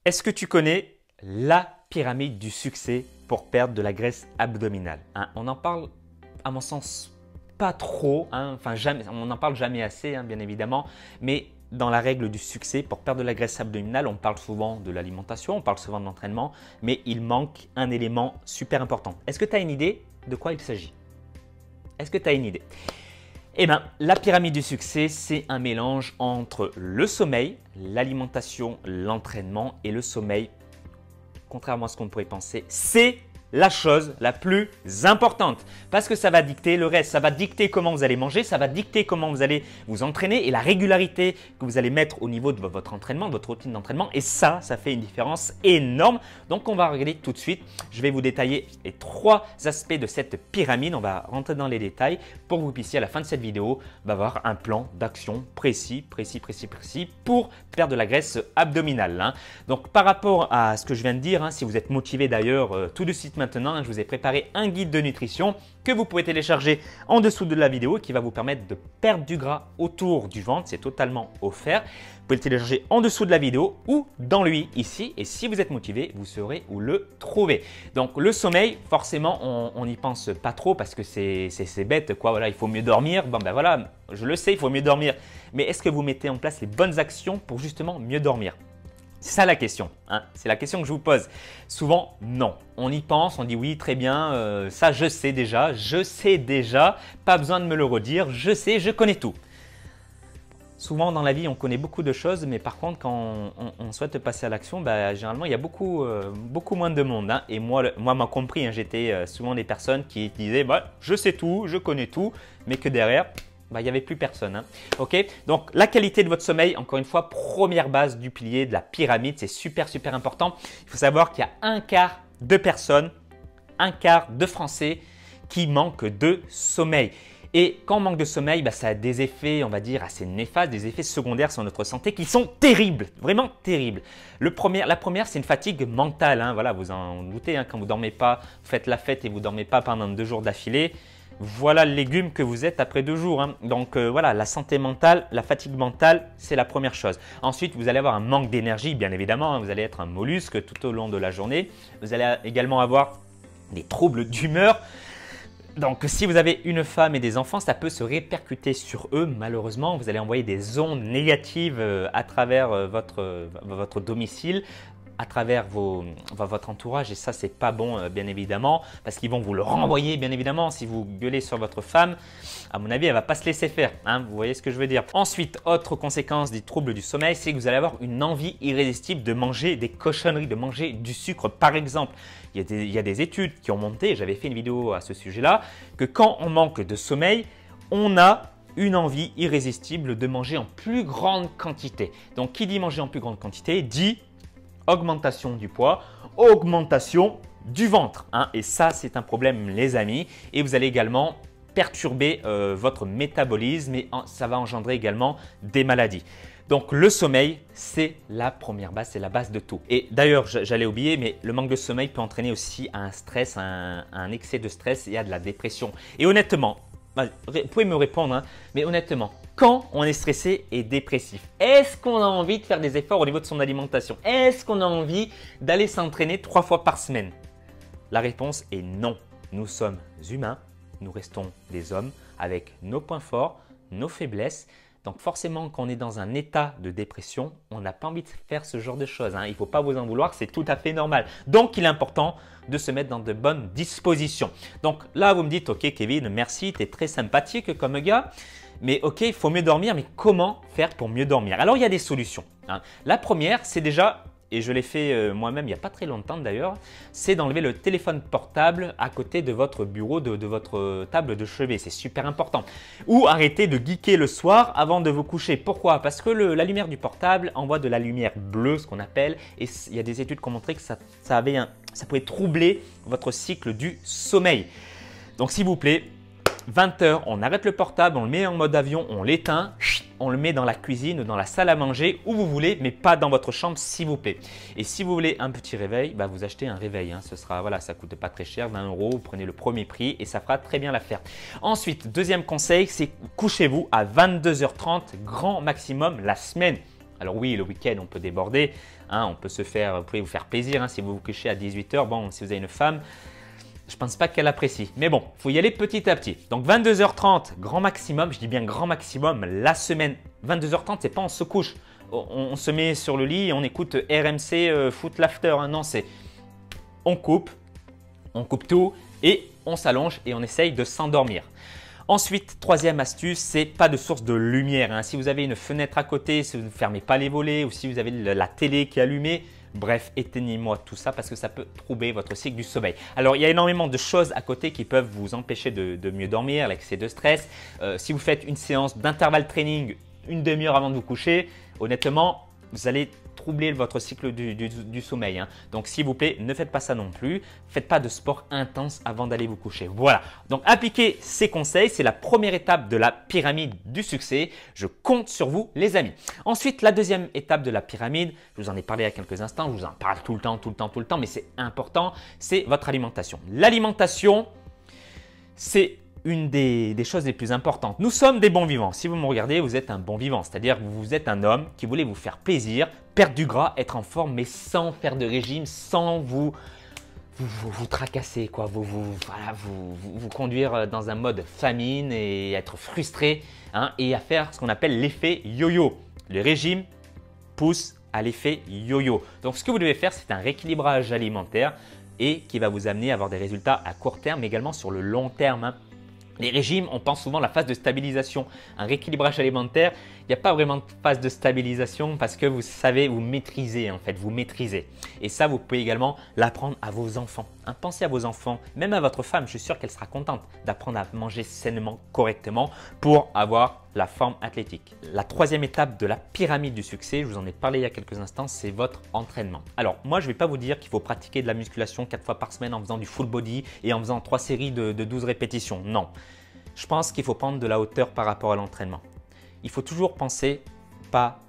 Est-ce que tu connais la pyramide du succès pour perdre de la graisse abdominale? On en parle, à mon sens, pas trop, enfin jamais, on n'en parle jamais assez, bien évidemment, mais dans la règle du succès, pour perdre de la graisse abdominale, on parle souvent de l'alimentation, on parle souvent de l'entraînement, mais il manque un élément super important. Est-ce que tu as une idée de quoi il s'agit? Est-ce que tu as une idée? Eh bien, la pyramide du succès, c'est un mélange entre le sommeil, l'alimentation, l'entraînement et le sommeil. Contrairement à ce qu'on pourrait penser, c'est la chose la plus importante parce que ça va dicter le reste, ça va dicter comment vous allez manger, ça va dicter comment vous allez vous entraîner et la régularité que vous allez mettre au niveau de votre entraînement, de votre routine d'entraînement et ça fait une différence énorme. Donc on va regarder tout de suite, je vais vous détailler les 3 aspects de cette pyramide, on va rentrer dans les détails pour que vous puissiez à la fin de cette vidéo avoir un plan d'action précis pour perdre de la graisse abdominale. Donc par rapport à ce que je viens de dire, si vous êtes motivé d'ailleurs tout de suite maintenant, je vous ai préparé un guide de nutrition que vous pouvez télécharger en dessous de la vidéo qui va vous permettre de perdre du gras autour du ventre. C'est totalement offert. Vous pouvez le télécharger en dessous de la vidéo ou dans lui ici. Et si vous êtes motivé, vous saurez où le trouver. Donc le sommeil, forcément, on n'y pense pas trop parce que c'est bête, quoi. Voilà, il faut mieux dormir. Bon ben voilà, je le sais, il faut mieux dormir. Mais est-ce que vous mettez en place les bonnes actions pour justement mieux dormir? C'est ça la question, c'est la question que je vous pose. Souvent, non. On y pense, on dit oui, très bien, ça je sais déjà, pas besoin de me le redire, je sais, je connais tout. Souvent dans la vie, on connaît beaucoup de choses, mais par contre, quand on souhaite passer à l'action, généralement, il y a beaucoup moins de monde. Et moi m'a compris, j'étais souvent des personnes qui disaient je sais tout, je connais tout, mais que derrière, il n'y avait plus personne. Ok. Donc, la qualité de votre sommeil, encore une fois, première base du pilier de la pyramide, c'est super important. Il faut savoir qu'il y a un quart de personnes, un quart de Français qui manquent de sommeil. Et quand on manque de sommeil, ça a des effets, on va dire, assez néfastes, des effets secondaires sur notre santé qui sont terribles, vraiment terribles. La première, c'est une fatigue mentale. Voilà, vous en doutez, quand vous ne dormez pas, vous faites la fête et vous ne dormez pas pendant 2 jours d'affilée. Voilà le légume que vous êtes après 2 jours. Donc voilà, la santé mentale, la fatigue mentale, c'est la première chose. Ensuite, vous allez avoir un manque d'énergie, bien évidemment. Vous allez être un mollusque tout au long de la journée. Vous allez également avoir des troubles d'humeur. Donc si vous avez une femme et des enfants, ça peut se répercuter sur eux. Malheureusement, vous allez envoyer des ondes négatives à travers votre domicile, à travers votre entourage et ça c'est pas bon bien évidemment parce qu'ils vont vous le renvoyer bien évidemment. Si vous gueulez sur votre femme, à mon avis elle va pas se laisser faire, vous voyez ce que je veux dire. Ensuite, autre conséquence des troubles du sommeil, c'est que vous allez avoir une envie irrésistible de manger des cochonneries, de manger du sucre par exemple. Il y a des études qui ont monté, j'avais fait une vidéo à ce sujet là, que quand on manque de sommeil, on a une envie irrésistible de manger en plus grande quantité. Donc qui dit manger en plus grande quantité dit augmentation du poids, augmentation du ventre. Et ça, c'est un problème, les amis. Et vous allez également perturber votre métabolisme et ça va engendrer également des maladies. Donc, le sommeil, c'est la première base, c'est la base de tout. Et d'ailleurs, j'allais oublier, mais le manque de sommeil peut entraîner aussi un stress, un excès de stress et à de la dépression. Et honnêtement, vous pouvez me répondre, mais honnêtement, quand on est stressé et dépressif, est-ce qu'on a envie de faire des efforts au niveau de son alimentation? Est-ce qu'on a envie d'aller s'entraîner 3 fois par semaine? La réponse est non. Nous sommes humains, nous restons des hommes avec nos points forts, nos faiblesses. Donc forcément, quand on est dans un état de dépression, on n'a pas envie de faire ce genre de choses. Il ne faut pas vous en vouloir, c'est tout à fait normal. Donc, il est important de se mettre dans de bonnes dispositions. Donc là, vous me dites, ok Kevin, merci, tu es très sympathique comme gars. Mais ok, il faut mieux dormir, mais comment faire pour mieux dormir? Alors, il y a des solutions. La première, c'est déjà, et je l'ai fait moi-même il n'y a pas très longtemps d'ailleurs, c'est d'enlever le téléphone portable à côté de votre bureau, de votre table de chevet. C'est super important. Ou arrêter de geeker le soir avant de vous coucher. Pourquoi? Parce que la lumière du portable envoie de la lumière bleue, ce qu'on appelle, et il y a des études qui ont montré que ça pouvait troubler votre cycle du sommeil. Donc s'il vous plaît, 20 h, on arrête le portable, on le met en mode avion, on l'éteint, on le met dans la cuisine ou dans la salle à manger, où vous voulez, mais pas dans votre chambre s'il vous plaît. Et si vous voulez un petit réveil, vous achetez un réveil. Ce sera, voilà, ça ne coûte pas très cher, 20 €, vous prenez le premier prix et ça fera très bien l'affaire. Ensuite, deuxième conseil, c'est couchez-vous à 22 h 30, grand maximum la semaine. Alors oui, le week-end, on peut déborder, hein, on peut vous pouvez vous faire plaisir, hein, si vous vous couchez à 18 h. Bon, si vous avez une femme, je ne pense pas qu'elle apprécie. Mais bon, il faut y aller petit à petit. Donc 22h30, grand maximum, je dis bien grand maximum, la semaine. 22h30, c'est pas on se couche, on se met sur le lit et on écoute RMC Foot Laughter. Hein. Non, c'est on coupe tout et on s'allonge et on essaye de s'endormir. Ensuite, troisième astuce, c'est pas de source de lumière. Hein. Si vous avez une fenêtre à côté, si vous ne fermez pas les volets ou si vous avez la télé qui est allumée, bref, éteignez-moi tout ça parce que ça peut troubler votre cycle du sommeil. Alors, il y a énormément de choses à côté qui peuvent vous empêcher de mieux dormir, l'excès de stress. Si vous faites une séance d'intervalle training une demi-heure avant de vous coucher, honnêtement, vous allez troubler votre cycle du sommeil. Hein. Donc, s'il vous plaît, ne faites pas ça non plus. Faites pas de sport intense avant d'aller vous coucher. Voilà. Donc, appliquez ces conseils. C'est la première étape de la pyramide du succès. Je compte sur vous, les amis. Ensuite, la deuxième étape de la pyramide, je vous en ai parlé il y a quelques instants. Je vous en parle tout le temps, mais c'est important. C'est votre alimentation. L'alimentation, c'est une des choses les plus importantes. Nous sommes des bons vivants. Si vous me regardez, vous êtes un bon vivant. C'est-à-dire que vous êtes un homme qui voulait vous faire plaisir, perdre du gras, être en forme, mais sans faire de régime, sans vous tracasser, quoi. Vous conduire dans un mode famine et être frustré, hein, et à faire ce qu'on appelle l'effet yo-yo. Le régime pousse à l'effet yo-yo. Donc, ce que vous devez faire, c'est un rééquilibrage alimentaire et qui va vous amener à avoir des résultats à court terme, mais également sur le long terme. Hein. Les régimes, on pense souvent à la phase de stabilisation. Un rééquilibrage alimentaire, il n'y a pas vraiment de phase de stabilisation parce que vous savez, vous maîtrisez en fait, vous maîtrisez. Et ça, vous pouvez également l'apprendre à vos enfants. Hein, pensez à vos enfants, même à votre femme, je suis sûr qu'elle sera contente d'apprendre à manger sainement, correctement pour avoir la forme athlétique. La troisième étape de la pyramide du succès, je vous en ai parlé il y a quelques instants, c'est votre entraînement. Alors moi, je ne vais pas vous dire qu'il faut pratiquer de la musculation 4 fois par semaine en faisant du full body et en faisant 3 séries de 12 répétitions. Non, je pense qu'il faut prendre de la hauteur par rapport à l'entraînement. Il faut toujours penser, pas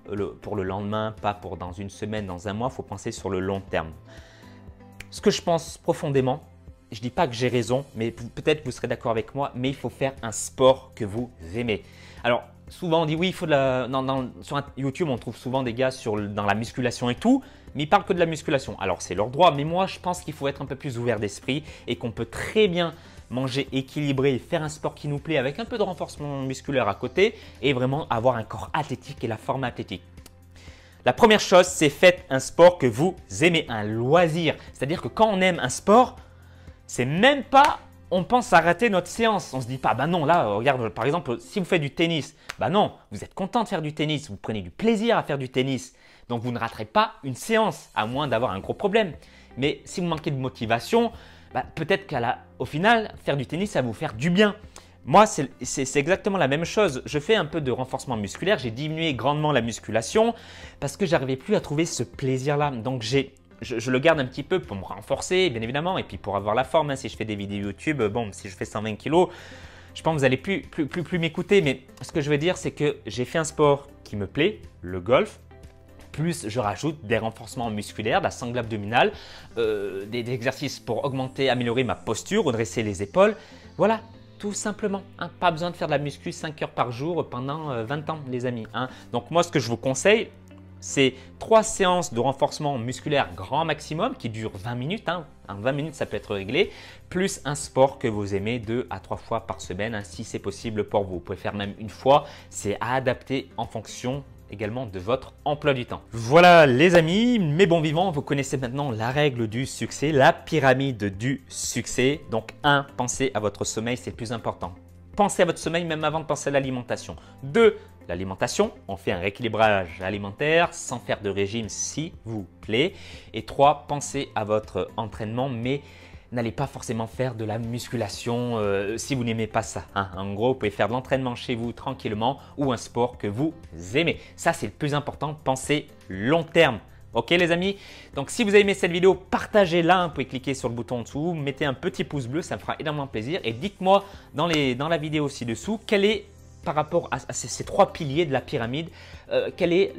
pour le lendemain, pas pour dans une semaine, dans un mois, il faut penser sur le long terme. Ce que je pense profondément, je ne dis pas que j'ai raison, mais peut-être vous serez d'accord avec moi, mais il faut faire un sport que vous aimez. Alors, souvent on dit oui, il faut sur YouTube, on trouve souvent des gars dans la musculation et tout, mais ils parlent que de la musculation. Alors, c'est leur droit, mais moi, je pense qu'il faut être un peu plus ouvert d'esprit et qu'on peut très bien manger équilibré et faire un sport qui nous plaît avec un peu de renforcement musculaire à côté et vraiment avoir un corps athlétique et la forme athlétique. La première chose, c'est faites un sport que vous aimez, un loisir. C'est-à-dire que quand on aime un sport, c'est même pas on pense à rater notre séance. On ne se dit pas, bah non, là, regarde, par exemple, si vous faites du tennis, bah non, vous êtes content de faire du tennis, vous prenez du plaisir à faire du tennis. Donc, vous ne raterez pas une séance, à moins d'avoir un gros problème. Mais si vous manquez de motivation, bah, peut-être qu'au final, faire du tennis, ça va vous faire du bien. Moi, c'est exactement la même chose. Je fais un peu de renforcement musculaire. J'ai diminué grandement la musculation parce que je n'arrivais plus à trouver ce plaisir-là. Donc, je le garde un petit peu pour me renforcer, bien évidemment, et puis pour avoir la forme. Hein, si je fais des vidéos YouTube, bon, si je fais 120 kg, je pense que vous n'allez plus m'écouter. Mais ce que je veux dire, c'est que j'ai fait un sport qui me plaît, le golf. Plus je rajoute des renforcements musculaires, de la sangle abdominale, des exercices pour augmenter, améliorer ma posture, redresser les épaules. Voilà, tout simplement. Hein. Pas besoin de faire de la muscu 5 heures par jour pendant 20 ans, les amis. Hein. Donc moi, ce que je vous conseille, c'est 3 séances de renforcement musculaire grand maximum qui durent 20 minutes. Hein. En 20 minutes, ça peut être réglé. Plus un sport que vous aimez 2 à 3 fois par semaine, hein, si c'est possible pour vous. Vous pouvez faire même une fois. C'est à adapter en fonction également de votre emploi du temps. Voilà les amis, mes bons vivants, vous connaissez maintenant la règle du succès, la pyramide du succès. Donc 1, pensez à votre sommeil, c'est le plus important. Pensez à votre sommeil même avant de penser à l'alimentation. 2, l'alimentation, on fait un rééquilibrage alimentaire sans faire de régime s'il vous plaît. Et 3, pensez à votre entraînement, mais n'allez pas forcément faire de la musculation si vous n'aimez pas ça. Hein. En gros, vous pouvez faire de l'entraînement chez vous tranquillement ou un sport que vous aimez. Ça, c'est le plus important. Pensez long terme. Ok les amis? Donc si vous avez aimé cette vidéo, partagez-la. Vous pouvez cliquer sur le bouton en dessous, mettez un petit pouce bleu, ça me fera énormément plaisir. Et dites-moi dans la vidéo ci-dessous, quelle est par rapport à ces 3 piliers de la pyramide, quelle est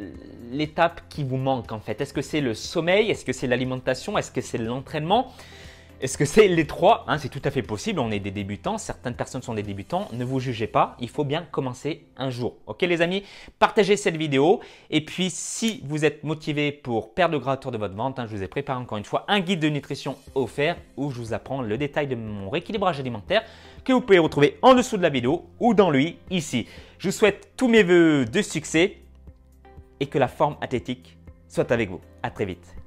l'étape qui vous manque en fait? Est-ce que c'est le sommeil? Est-ce que c'est l'alimentation? Est-ce que c'est l'entraînement? Est-ce que c'est les trois? C'est tout à fait possible, on est des débutants, certaines personnes sont des débutants, ne vous jugez pas, il faut bien commencer un jour. Ok les amis, partagez cette vidéo et puis si vous êtes motivé pour perdre le gras autour de votre ventre, je vous ai préparé encore une fois un guide de nutrition offert où je vous apprends le détail de mon rééquilibrage alimentaire que vous pouvez retrouver en dessous de la vidéo ou dans lui ici. Je vous souhaite tous mes vœux de succès et que la forme athlétique soit avec vous. À très vite.